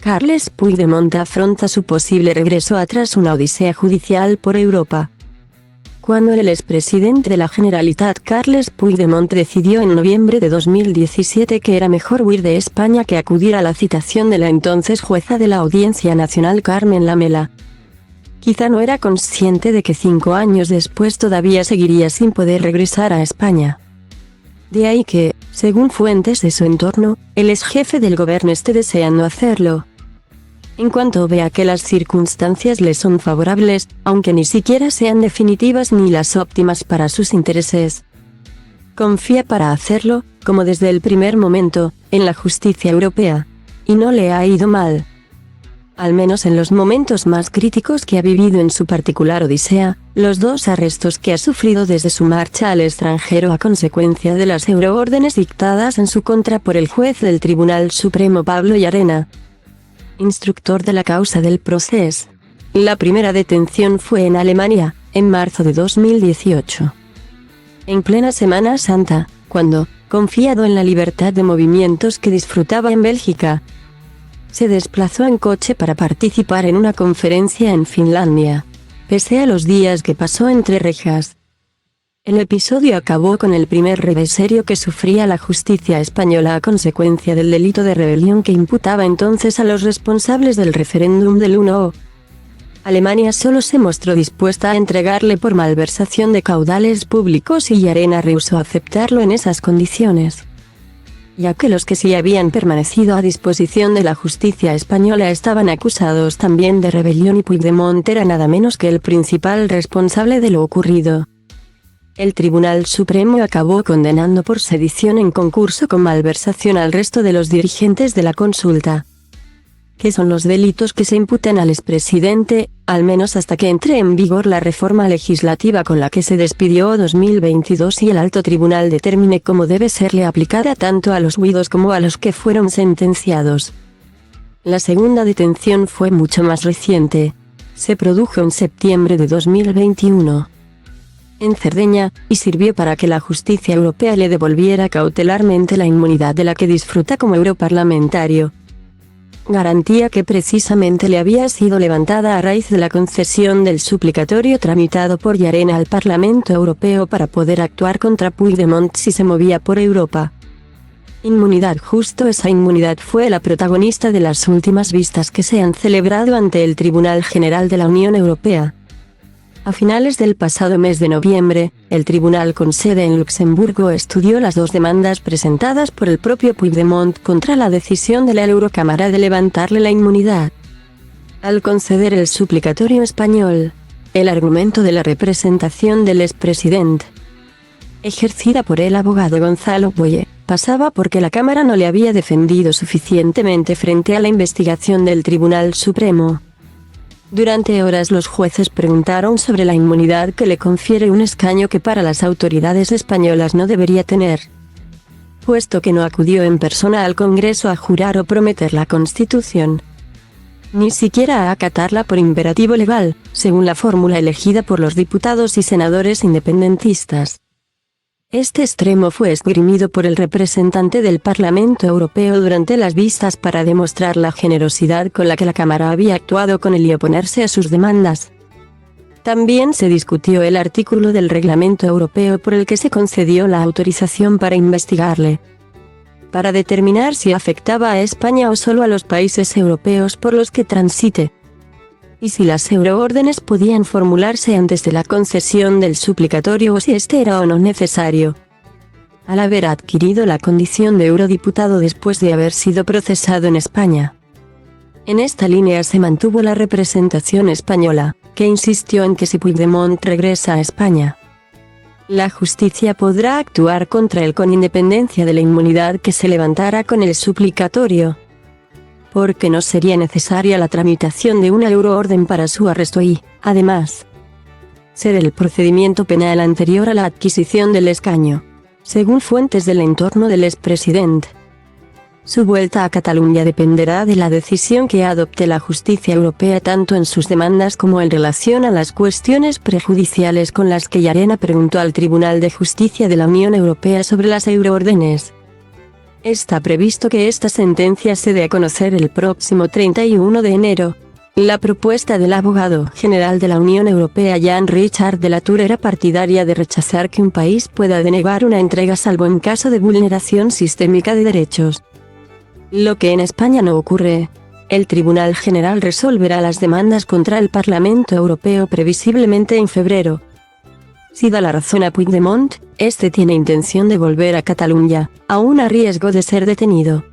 Carles Puigdemont afronta su posible regreso tras una odisea judicial por Europa. Cuando el expresidente de la Generalitat Carles Puigdemont decidió en noviembre de 2017 que era mejor huir de España que acudir a la citación de la entonces jueza de la Audiencia Nacional Carmen Lamela, quizá no era consciente de que 5 años después todavía seguiría sin poder regresar a España. De ahí que, según fuentes de su entorno, el ex jefe del gobierno esté deseando hacerlo. En cuanto vea que las circunstancias le son favorables, aunque ni siquiera sean definitivas ni las óptimas para sus intereses. Confía para hacerlo, como desde el primer momento, en la justicia europea. Y no le ha ido mal. Al menos en los momentos más críticos que ha vivido en su particular odisea, los 2 arrestos que ha sufrido desde su marcha al extranjero a consecuencia de las euroórdenes dictadas en su contra por el juez del Tribunal Supremo Pablo Llarena, instructor de la causa del procés. La primera detención fue en Alemania, en marzo de 2018. En plena Semana Santa, cuando, confiado en la libertad de movimientos que disfrutaba en Bélgica, se desplazó en coche para participar en una conferencia en Finlandia, pese a los días que pasó entre rejas. El episodio acabó con el primer revés serio que sufría la justicia española a consecuencia del delito de rebelión que imputaba entonces a los responsables del referéndum del 1O. Alemania solo se mostró dispuesta a entregarle por malversación de caudales públicos y Llarena rehusó aceptarlo en esas condiciones, ya que los que sí habían permanecido a disposición de la justicia española estaban acusados también de rebelión y Puigdemont era nada menos que el principal responsable de lo ocurrido. El Tribunal Supremo acabó condenando por sedición en concurso con malversación al resto de los dirigentes de la consulta, que son los delitos que se imputan al expresidente, al menos hasta que entre en vigor la reforma legislativa con la que se despidió 2022 y el alto tribunal determine cómo debe serle aplicada tanto a los huidos como a los que fueron sentenciados. La segunda detención fue mucho más reciente. Se produjo en septiembre de 2021. En Cerdeña, y sirvió para que la justicia europea le devolviera cautelarmente la inmunidad de la que disfruta como europarlamentario. Garantía que precisamente le había sido levantada a raíz de la concesión del suplicatorio tramitado por Llarena al Parlamento Europeo para poder actuar contra Puigdemont si se movía por Europa. Inmunidad. Justo esa inmunidad fue la protagonista de las últimas vistas que se han celebrado ante el Tribunal General de la Unión Europea. A finales del pasado mes de noviembre, el tribunal con sede en Luxemburgo estudió las 2 demandas presentadas por el propio Puigdemont contra la decisión de la Eurocámara de levantarle la inmunidad. Al conceder el suplicatorio español, el argumento de la representación del expresidente, ejercida por el abogado Gonzalo Boye, pasaba porque la Cámara no le había defendido suficientemente frente a la investigación del Tribunal Supremo. Durante horas los jueces preguntaron sobre la inmunidad que le confiere un escaño que para las autoridades españolas no debería tener, puesto que no acudió en persona al Congreso a jurar o prometer la Constitución, ni siquiera a acatarla por imperativo legal, según la fórmula elegida por los diputados y senadores independentistas. Este extremo fue esgrimido por el representante del Parlamento Europeo durante las vistas para demostrar la generosidad con la que la Cámara había actuado con él y oponerse a sus demandas. También se discutió el artículo del Reglamento Europeo por el que se concedió la autorización para investigarle, para determinar si afectaba a España o solo a los países europeos por los que transite, y si las euroórdenes podían formularse antes de la concesión del suplicatorio o si este era o no necesario. Al haber adquirido la condición de eurodiputado después de haber sido procesado en España. En esta línea se mantuvo la representación española, que insistió en que si Puigdemont regresa a España, la justicia podrá actuar contra él con independencia de la inmunidad que se levantara con el suplicatorio, porque no sería necesaria la tramitación de una euroorden para su arresto y, además, ser el procedimiento penal anterior a la adquisición del escaño, según fuentes del entorno del expresidente. Su vuelta a Cataluña dependerá de la decisión que adopte la justicia europea tanto en sus demandas como en relación a las cuestiones prejudiciales con las que Llarena preguntó al Tribunal de Justicia de la Unión Europea sobre las euroórdenes. Está previsto que esta sentencia se dé a conocer el próximo 31 de enero. La propuesta del abogado general de la Unión Europea Jan Richard de la Tour era partidaria de rechazar que un país pueda denegar una entrega salvo en caso de vulneración sistémica de derechos. Lo que en España no ocurre. El Tribunal General resolverá las demandas contra el Parlamento Europeo previsiblemente en febrero. Si da la razón a Puigdemont, este tiene intención de volver a Cataluña, aún a riesgo de ser detenido.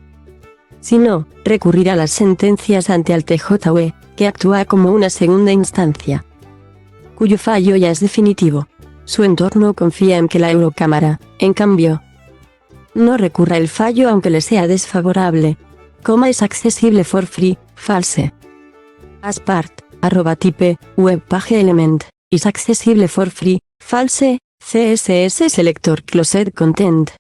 Si no, recurrirá a las sentencias ante el TJUE, que actúa como una segunda instancia, cuyo fallo ya es definitivo. Su entorno confía en que la Eurocámara, en cambio, no recurra el fallo aunque le sea desfavorable. Es accesible for free, false. As part, @type, webpage element, is accessible for free, false, CSS selector closed content.